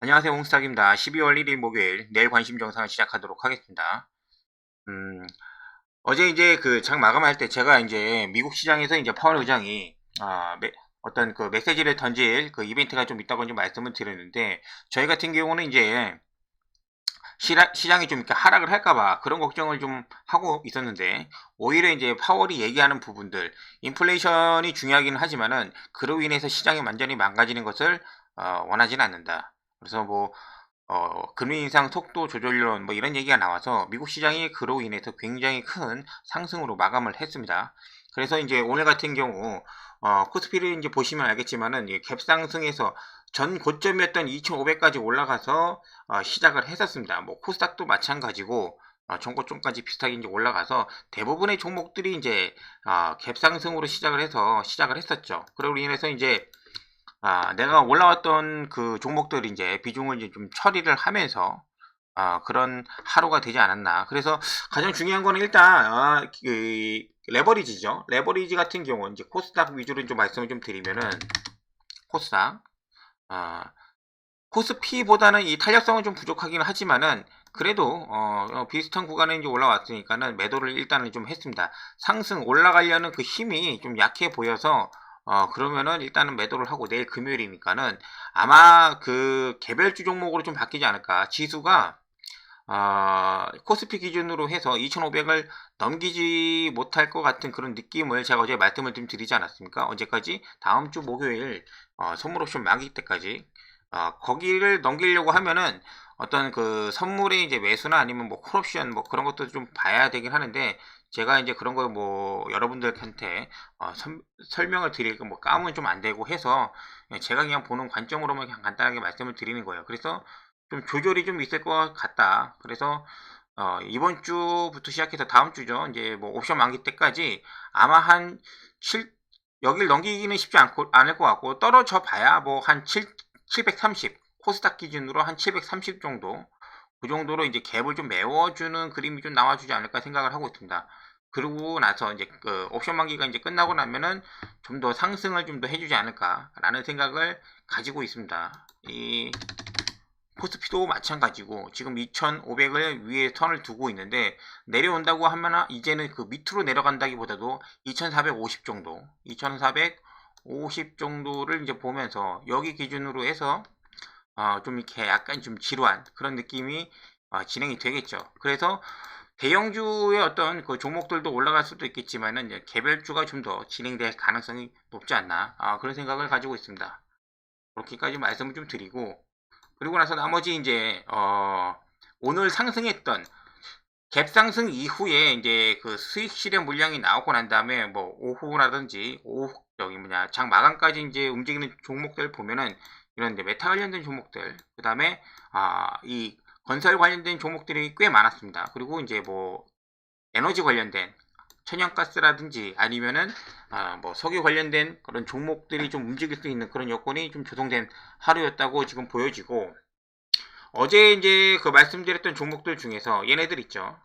안녕하세요. 옹스탁입니다. 12월 1일 목요일 내일 관심 정상을 시작하도록 하겠습니다. 음, 어제 이제 그 장 마감할 때 제가 이제 미국 시장에서 이제 파월 의장이 어떤 그 메시지를 던질 그 이벤트가 좀 있다고 좀 말씀을 드렸는데, 저희 같은 경우는 이제 시장이 좀 이렇게 하락을 할까봐 그런 걱정을 좀 하고 있었는데, 오히려 이제 파월이 얘기하는 부분들, 인플레이션이 중요하기는 하지만은 그로 인해서 시장이 완전히 망가지는 것을 원하지는 않는다. 그래서 뭐 금리 인상 속도 조절론 뭐 이런 얘기가 나와서 미국 시장이 그로 인해서 굉장히 큰 상승으로 마감을 했습니다. 그래서 이제 오늘 같은 경우 코스피를 이제 보시면 알겠지만은 갭 상승에서 전 고점이었던 2,500까지 올라가서 시작을 했었습니다. 뭐 코스닥도 마찬가지고 전고점까지 비슷하게 이제 올라가서 대부분의 종목들이 이제 갭 상승으로 시작을 했었죠. 그로 인해서 이제 내가 올라왔던 그 종목들 이제 비중을 이제 좀 처리를 하면서 그런 하루가 되지 않았나. 그래서 가장 중요한 거는 일단 그 레버리지죠. 레버리지 같은 경우 이제 코스닥 위주로 좀 말씀을 좀 드리면은 코스닥 코스피보다는 이 탄력성은 좀 부족하긴 하지만은 그래도 비슷한 구간에 이제 올라왔으니까는 매도를 일단은 좀 했습니다. 상승 올라가려는 그 힘이 좀 약해 보여서 그러면은 일단은 매도를 하고 내일 금요일이니까는 아마 그 개별주 종목으로 좀 바뀌지 않을까. 지수가 코스피 기준으로 해서 2,500을 넘기지 못할 것 같은 그런 느낌을 제가 어제 말씀을 좀 드리지 않았습니까? 언제까지? 다음 주 목요일 선물 옵션 만기 때까지 거기를 넘기려고 하면은 어떤 그 선물의 이제 매수나 아니면 뭐 콜옵션 뭐 그런 것도 좀 봐야 되긴 하는데, 제가 이제 그런 거 뭐 여러분들한테 설명을 드릴 거 뭐 까면 좀 안 되고 해서 제가 그냥 보는 관점으로만 그냥 간단하게 말씀을 드리는 거예요. 그래서 좀 조절이 좀 있을 것 같다. 그래서 이번 주부터 시작해서 다음 주죠. 이제 뭐 옵션 만기 때까지 아마 한 7, 여길 넘기기는 쉽지 않을 것 같고, 떨어져 봐야 뭐 한 730, 코스닥 기준으로 한 730 정도, 그 정도로 이제 갭을 좀 메워주는 그림이 좀 나와주지 않을까 생각을 하고 있습니다. 그러고 나서 이제 그 옵션 만기가 이제 끝나고 나면은 좀 더 상승을 좀 더 해주지 않을까라는 생각을 가지고 있습니다. 이 코스피도 마찬가지고 지금 2,500을 위에 선을 두고 있는데, 내려온다고 하면 이제는 그 밑으로 내려간다기보다도 2,450 정도, 2,450 정도를 이제 보면서 여기 기준으로 해서 좀 이렇게 약간 좀 지루한 그런 느낌이 진행이 되겠죠. 그래서 대형주의 어떤 그 종목들도 올라갈 수도 있겠지만은 이제 개별주가 좀 더 진행될 가능성이 높지 않나, 그런 생각을 가지고 있습니다. 그렇게까지 말씀을 좀 드리고, 그리고 나서 나머지 이제 오늘 상승했던 갭 상승 이후에 이제 그 수익 실현 물량이 나오고 난 다음에 뭐 오후라든지 오후 저기 뭐냐 장 마감까지 이제 움직이는 종목들 보면은 이런 이제 메타 관련된 종목들, 그 다음에 이 건설 관련된 종목들이 꽤 많았습니다. 그리고 이제 뭐 에너지 관련된 천연가스라든지 아니면은 뭐 석유 관련된 그런 종목들이 좀 움직일 수 있는 그런 여건이 좀 조성된 하루였다고 지금 보여지고, 어제 이제 그 말씀드렸던 종목들 중에서 얘네들 있죠.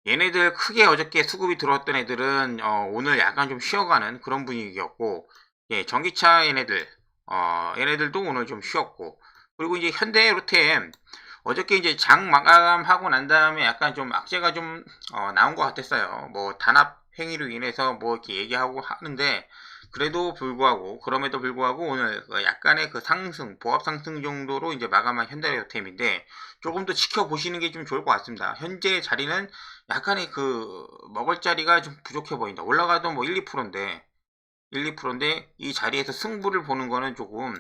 얘네들 크게 어저께 수급이 들어왔던 애들은 오늘 약간 좀 쉬어가는 그런 분위기였고, 예, 전기차 얘네들도 오늘 좀 쉬었고, 그리고 이제 현대로템 어저께 이제 장 마감하고 난 다음에 약간 좀 악재가 좀 나온 것 같았어요. 뭐 단합 행위로 인해서 뭐 이렇게 얘기하고 하는데, 그럼에도 불구하고 오늘 그 약간의 그 상승, 보합 상승 정도로 이제 마감한 현대로템인데, 조금 더 지켜보시는 게 좀 좋을 것 같습니다. 현재 자리는 약간의 그 먹을 자리가 좀 부족해 보인다. 올라가도 뭐 1, 2%인데 이 자리에서 승부를 보는 거는 조금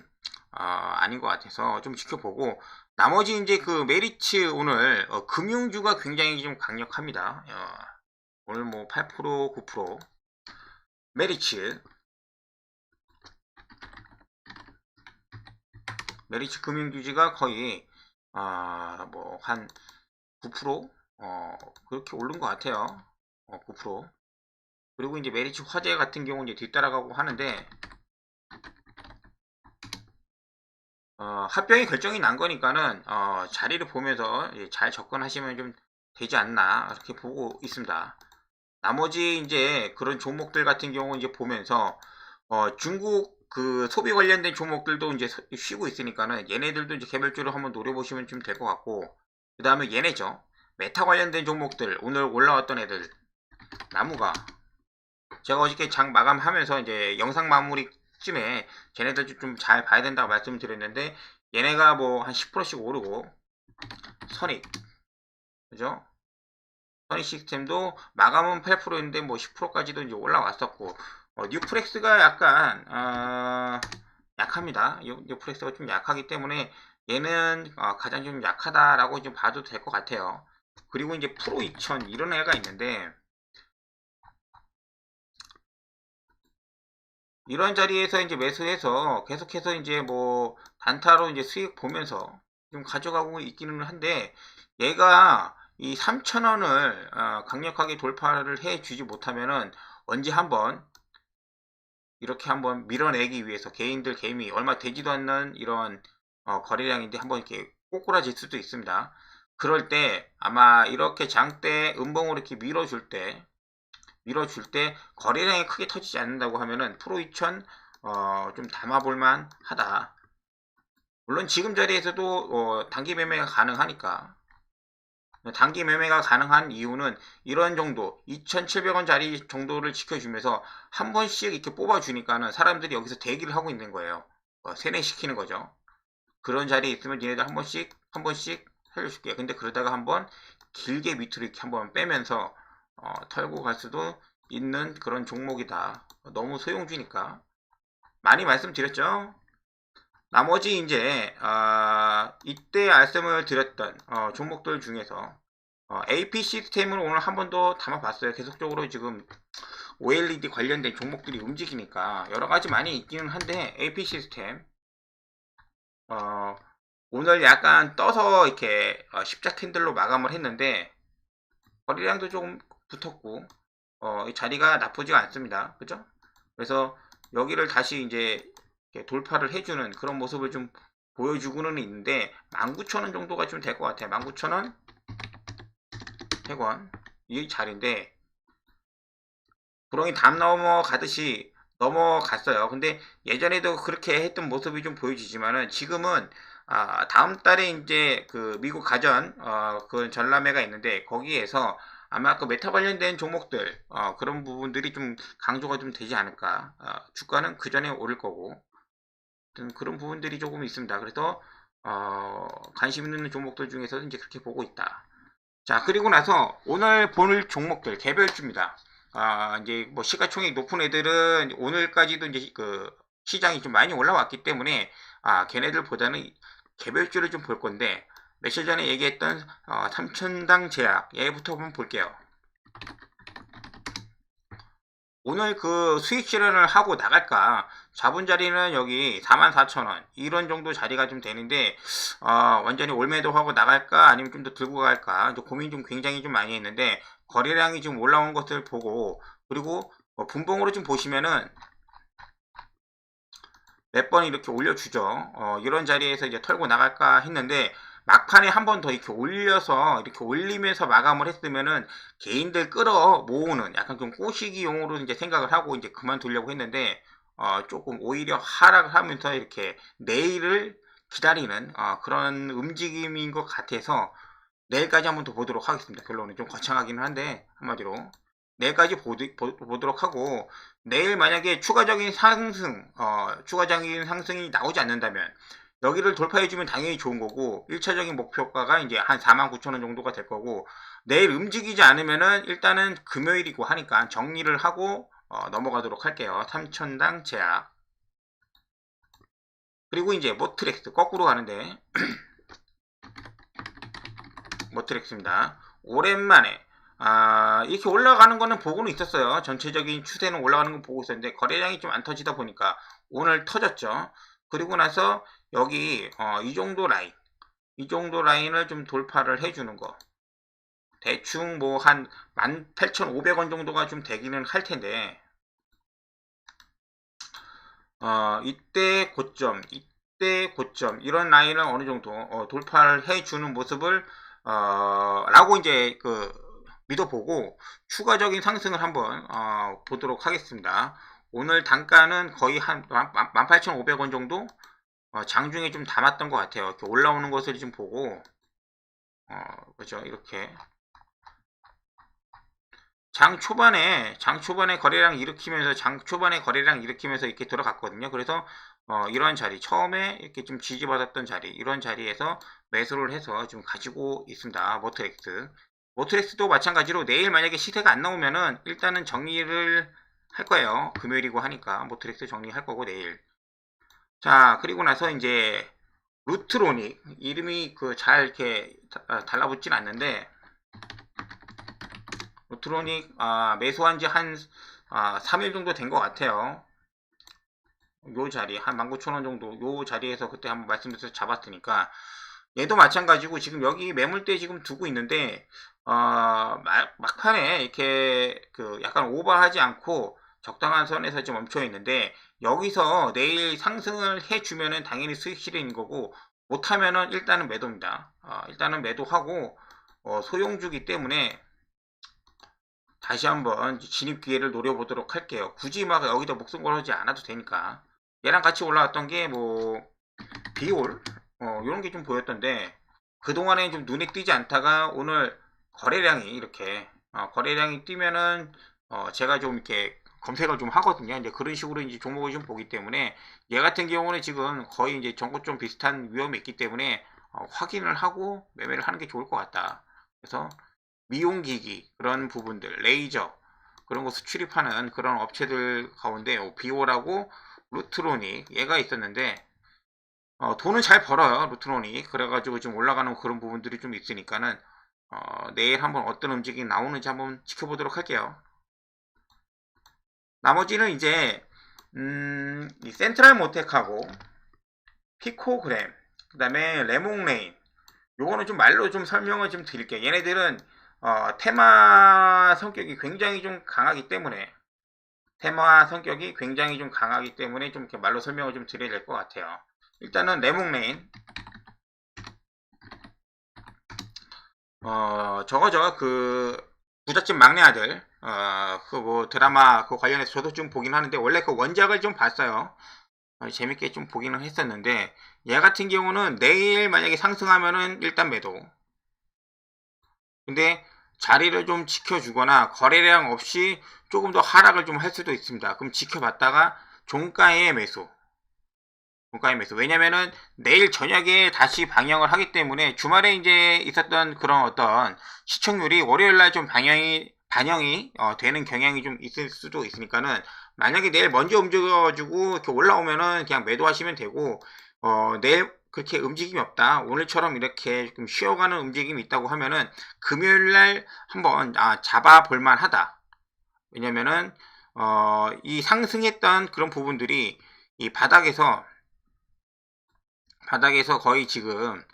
아닌 것 같아서 좀 지켜보고, 나머지 이제 그 메리츠 오늘 금융주가 굉장히 좀 강력합니다. 오늘 뭐 8%, 9% 메리츠 금융주지가 거의 뭐 한 9% 그렇게 오른 것 같아요. 9%. 그리고 이제 메리츠 화재 같은 경우는 이제 뒤따라가고 하는데, 합병이 결정이 난 거니까는 자리를 보면서 잘 접근하시면 좀 되지 않나 이렇게 보고 있습니다. 나머지 이제 그런 종목들 같은 경우 이제 보면서 중국 그 소비 관련된 종목들도 이제 쉬고 있으니까는 얘네들도 이제 개별적으로 한번 노려보시면 좀 될 것 같고, 그 다음에 얘네죠. 메타 관련된 종목들, 오늘 올라왔던 애들, 나무가. 제가 어저께 장 마감하면서 이제 영상 마무리쯤에 걔네들 좀 잘 봐야 된다고 말씀드렸는데, 얘네가 뭐 한 10%씩 오르고, 선익, 그죠? 선익 시스템도 마감은 8%인데 뭐 10%까지도 이제 올라왔었고, 뉴프렉스가 약간 약합니다. 뉴프렉스가 좀 약하기 때문에 얘는 가장 좀 약하다라고 좀 봐도 될 것 같아요. 그리고 이제 프로 2000 이런 애가 있는데, 이런 자리에서 이제 매수해서 계속해서 이제 뭐 단타로 이제 수익 보면서 좀 가져가고 있기는 한데, 얘가 이 3,000원을 강력하게 돌파를 해 주지 못하면은 언제 한번 이렇게 한번 밀어내기 위해서 개인들 개미 얼마 되지도 않는 이런 거래량인데 한번 이렇게 꼬꾸라질 수도 있습니다. 그럴 때 아마 이렇게 장대 음봉으로 이렇게 밀어줄 때 거래량이 크게 터지지 않는다고 하면은 프로 2000 좀 담아볼만 하다. 물론 지금 자리에서도 단기 매매가 가능하니까. 단기 매매가 가능한 이유는 이런 정도 2,700원짜리 정도를 지켜주면서 한 번씩 이렇게 뽑아주니까는 사람들이 여기서 대기를 하고 있는 거예요. 세뇌시키는 거죠. 그런 자리에 있으면 얘네들 한 번씩 살려줄게요. 근데 그러다가 한번 길게 밑으로 이렇게 한번 빼면서 털고 갈 수도 있는 그런 종목이다. 너무 소용주니까. 많이 말씀드렸죠? 나머지 이제 이때 말씀을 드렸던 종목들 중에서 AP 시스템을 오늘 한 번 더 담아봤어요. 계속적으로 지금 OLED 관련된 종목들이 움직이니까 여러 가지 많이 있기는 한데, AP 시스템 오늘 약간 떠서 이렇게 십자 캔들로 마감을 했는데 거래량도 조금 붙었고 이 자리가 나쁘지가 않습니다. 그죠? 그래서 여기를 다시 이제 돌파를 해주는 그런 모습을 좀 보여주고는 있는데 19,000원 정도가 좀 될 것 같아요. 19,000원 100원 이 자리인데 구렁이 담 넘어가듯이 넘어갔어요. 근데 예전에도 그렇게 했던 모습이 좀 보여지지만은 지금은 다음 달에 이제 그 미국 가전 그 전람회가 있는데 거기에서 아마 그 메타 관련된 종목들 그런 부분들이 좀 강조가 좀 되지 않을까. 주가는 그 전에 오를 거고 그런 부분들이 조금 있습니다. 그래서 관심 있는 종목들 중에서 이제 그렇게 보고 있다. 자, 그리고 나서 오늘 볼 종목들 개별주입니다. 이제 뭐 시가총액 높은 애들은 오늘까지도 이제 그 시장이 좀 많이 올라왔기 때문에 걔네들보다는 개별주를 좀 볼 건데, 며칠 전에 얘기했던 삼천당 제약 얘부터 한번 볼게요. 오늘 그 수익 실현을 하고 나갈까? 잡은 자리는 여기 44,000원 이런 정도 자리가 좀 되는데 완전히 올매도 하고 나갈까 아니면 좀 더 들고 갈까 고민 좀 굉장히 좀 많이 했는데, 거래량이 지금 올라온 것을 보고 그리고 분봉으로 좀 보시면은 몇 번 이렇게 올려주죠. 이런 자리에서 이제 털고 나갈까 했는데 막판에 한 번 더 이렇게 올려서 이렇게 올리면서 마감을 했으면은 개인들 끌어 모으는 약간 좀 꼬시기용으로 이제 생각을 하고 이제 그만두려고 했는데 조금 오히려 하락을 하면서 이렇게 내일을 기다리는 그런 움직임인 것 같아서 내일까지 한번 더 보도록 하겠습니다. 결론은 좀 거창하기는 한데 한마디로 내일까지 보도록 하고, 내일 만약에 추가적인 상승이 나오지 않는다면 여기를 돌파해주면 당연히 좋은 거고 1차적인 목표가가 이제 한 49,000원 정도가 될 거고, 내일 움직이지 않으면은 일단은 금요일이고 하니까 정리를 하고 넘어가도록 할게요. 3천당 제약. 그리고 이제 모트렉스 거꾸로 가는데 모트렉스입니다. 오랜만에 이렇게 올라가는 거는 보고는 있었어요. 전체적인 추세는 올라가는 건 보고 있었는데 거래량이 좀 안 터지다 보니까 오늘 터졌죠. 그리고 나서 여기 이 정도 라인을 좀 돌파를 해주는 거, 대충 뭐 한 18,500원 정도가 좀 되기는 할 텐데 이때 고점 이런 라인을 어느 정도 돌파를 해주는 모습을 라고 이제 믿어보고 추가적인 상승을 한번 보도록 하겠습니다. 오늘 단가는 거의 한 18,500원 정도 장중에 좀 담았던 것 같아요. 이렇게 올라오는 것을 좀 보고 그죠? 이렇게 장 초반에 거래량 일으키면서 이렇게 들어갔거든요. 그래서 이런 자리 처음에 이렇게 좀 지지받았던 자리 이런 자리에서 매수를 해서 좀 가지고 있습니다. 모트렉스도 마찬가지로 내일 만약에 시세가 안 나오면은 일단은 정리를 할 거예요. 금요일이고 하니까 모트렉스 정리할 거고 내일. 자, 그리고 나서 이제 루트로닉 이름이 잘 이렇게 달라붙진 않는데 루트로닉 매수한 지 한 3일 정도 된 것 같아요. 요 자리 한 19,000원 정도 요 자리에서 그때 한번 말씀드려서 잡았으니까 얘도 마찬가지고 지금 여기 매물대 지금 두고 있는데 막판에 이렇게 약간 오버하지 않고 적당한 선에서 좀 멈춰 있는데 여기서 내일 상승을 해주면은 당연히 수익 실현인 거고 못하면은 일단은 매도입니다. 일단은 매도하고 소용주기 때문에 다시 한번 진입 기회를 노려보도록 할게요. 굳이 막 여기다 목숨 걸지 않아도 되니까. 얘랑 같이 올라왔던 게 뭐 비올 이런 게 좀 보였던데 그동안에 좀 눈에 띄지 않다가 오늘 거래량이 이렇게 거래량이 뛰면은 제가 좀 이렇게 검색을 좀 하거든요. 이제 그런 식으로 이제 종목을 좀 보기 때문에 얘 같은 경우는 지금 거의 이제 전고 좀 비슷한 위험이 있기 때문에 확인을 하고 매매를 하는 게 좋을 것 같다. 그래서 미용기기 그런 부분들 레이저 그런 거 수출입하는 그런 업체들 가운데 비오라고 루트로닉 얘가 있었는데 돈은 잘 벌어요 루트로닉. 그래가지고 좀 올라가는 그런 부분들이 좀 있으니까는 내일 한번 어떤 움직임이 나오는지 한번 지켜보도록 할게요. 나머지는 이제 이 센트럴 모텍하고 피코그램 그 다음에 레몽레인 요거는 좀 말로 좀 설명을 좀 드릴게요. 얘네들은 테마 성격이 굉장히 좀 강하기 때문에 좀 이렇게 말로 설명을 좀 드려야 될 것 같아요. 일단은 레몽레인 저거죠. 부잣집 막내 아들 뭐 드라마 관련해서 저도 좀 보긴 하는데 원래 원작을 좀 봤어요. 재밌게 좀 보기는 했었는데 얘 같은 경우는 내일 만약에 상승하면은 일단 매도. 근데 자리를 좀 지켜주거나 거래량 없이 조금 더 하락을 좀 할 수도 있습니다. 그럼 지켜봤다가 종가의 매수. 왜냐면은 내일 저녁에 다시 방영을 하기 때문에 주말에 이제 있었던 그런 어떤 시청률이 월요일날 좀 반영이 되는 경향이 좀 있을 수도 있으니까는 만약에 내일 먼저 움직여가지고 이렇게 올라오면은 그냥 매도하시면 되고 내일 그렇게 움직임이 없다. 오늘처럼 이렇게 좀 쉬어가는 움직임이 있다고 하면은 금요일날 한번 잡아볼만 하다. 왜냐면은 이 상승했던 그런 부분들이 이 바닥에서 거의 지금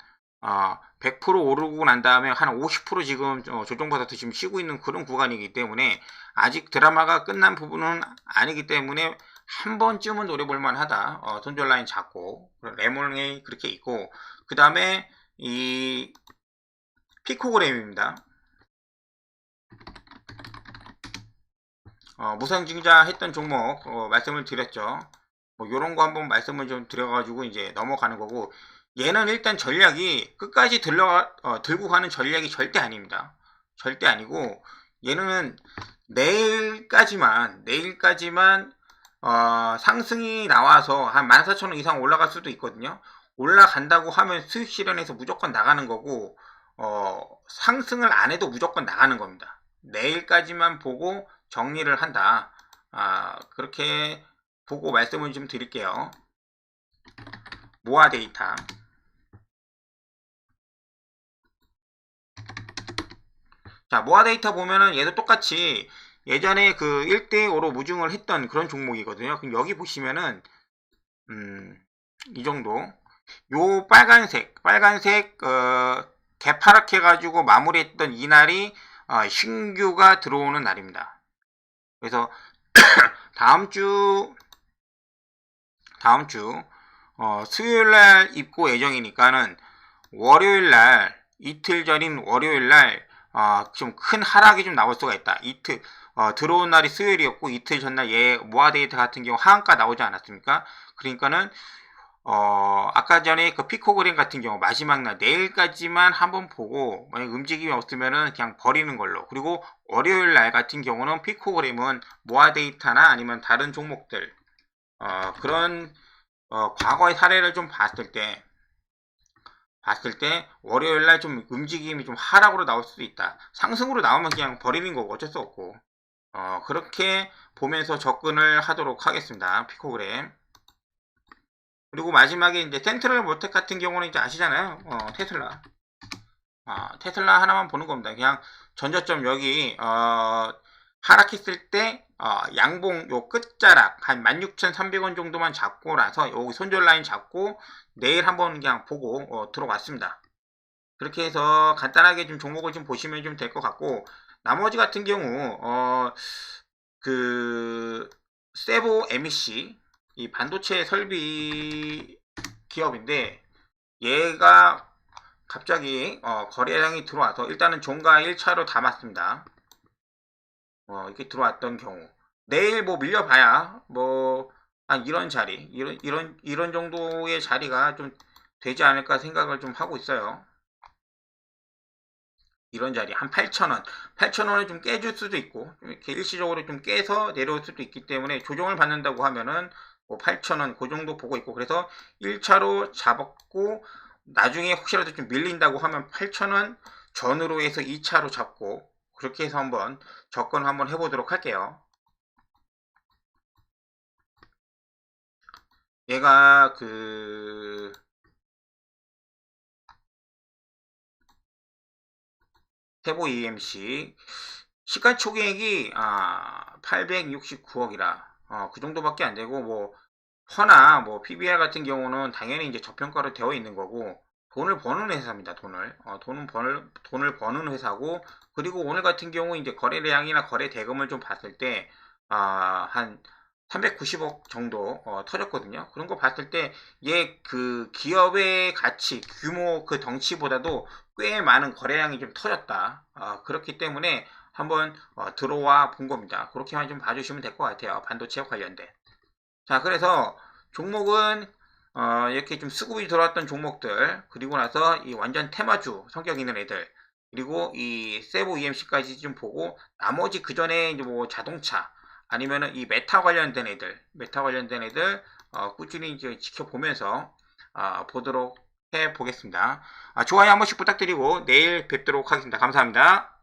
100% 오르고 난 다음에 한 50% 지금 조정받아서 지금 쉬고 있는 그런 구간이기 때문에 아직 드라마가 끝난 부분은 아니기 때문에 한 번쯤은 노려볼만 하다. 손절 라인 잡고 레몬이 그렇게 있고 그 다음에 이 피코그램입니다. 무상증자 했던 종목 말씀을 드렸죠. 뭐 요런 거 한번 말씀을 좀 드려가지고 이제 넘어가는 거고 얘는 일단 전략이 끝까지 들고 가는 전략이 절대 아닙니다. 절대 아니고 얘는 내일까지만 상승이 나와서 한 14,000원 이상 올라갈 수도 있거든요. 올라간다고 하면 수익 실현에서 무조건 나가는 거고 상승을 안 해도 무조건 나가는 겁니다. 내일까지만 보고 정리를 한다. 그렇게 보고 말씀을 좀 드릴게요. 모아 데이터. 자, 모아 데이터 보면은 얘도 똑같이 예전에 1대5로 무중을 했던 그런 종목이거든요. 그럼 여기 보시면은 이 정도. 요 빨간색 개파랗게 해가지고 마무리했던 이날이 신규가 들어오는 날입니다. 그래서 다음 주 수요일날 입고 예정이니까는 월요일날 이틀 전인 월요일날 좀 큰 하락이 좀 나올 수가 있다. 들어온 날이 수요일이었고 이틀 전날 모아 데이터 같은 경우 하한가 나오지 않았습니까? 그러니까는 아까 전에 그 피코그램 같은 경우 마지막 날 내일까지만 한번 보고 만약 움직임이 없으면은 그냥 버리는 걸로. 그리고 월요일 날 같은 경우는 피코그램은 모아 데이터나 아니면 다른 종목들 그런 과거의 사례를 좀 봤을 때 월요일 날 좀 움직임이 좀 하락으로 나올 수도 있다. 상승으로 나오면 그냥 버리는 거고 어쩔 수 없고 그렇게 보면서 접근을 하도록 하겠습니다. 피코그램. 그리고 마지막에 이제 센트럴 모텍 같은 경우는 이제 아시잖아요. 테슬라 하나만 보는 겁니다. 그냥 전저점 여기 하락했을 때 양봉 요 끝자락 한 16,300원 정도만 잡고 나서 여기 손절 라인 잡고 내일 한번 그냥 보고 들어왔습니다. 그렇게 해서 간단하게 좀 종목을 좀 보시면 좀 될 것 같고 나머지 같은 경우 그 세보 MEC 이 반도체 설비 기업인데 얘가 갑자기 거래량이 들어와서 일단은 종가 1차로 담았습니다. 이렇게 들어왔던 경우 내일 뭐 밀려봐야 뭐 한 이런 자리 이런 정도의 자리가 좀 되지 않을까 생각을 좀 하고 있어요. 이런 자리 한 8,000원 8,000원을 좀 깨줄 수도 있고 이렇게 일시적으로 좀 깨서 내려올 수도 있기 때문에 조정을 받는다고 하면은 뭐 8,000원 그 정도 보고 있고 그래서 1차로 잡았고 나중에 혹시라도 좀 밀린다고 하면 8,000원 전으로 해서 2차로 잡고 그렇게 해서 한번 접근 한번 해보도록 할게요. 얘가 세보 EMC 시가 초계액이 869억이라 그 정도밖에 안 되고 뭐 허나 뭐 PBR 같은 경우는 당연히 이제 저평가로 되어 있는 거고 돈을 버는 회사입니다. 돈을 버는 회사고 그리고 오늘 같은 경우 이제 거래량이나 거래 대금을 좀 봤을 때 한 390억 정도 터졌거든요. 그런 거 봤을 때 얘 그 기업의 가치 규모 그 덩치보다도 꽤 많은 거래량이 좀 터졌다. 그렇기 때문에 한번 들어와 본 겁니다. 그렇게만 좀 봐주시면 될 것 같아요. 반도체 관련된. 자, 그래서 종목은 이렇게 좀 수급이 들어왔던 종목들 그리고 나서 이 완전 테마주 성격 있는 애들 그리고 이 세보 EMC까지 좀 보고 나머지 그 전에 이제 뭐 자동차 아니면은 이 메타 관련된 애들 꾸준히 이제 지켜보면서 보도록 해 보겠습니다. 좋아요 한 번씩 부탁드리고 내일 뵙도록 하겠습니다. 감사합니다.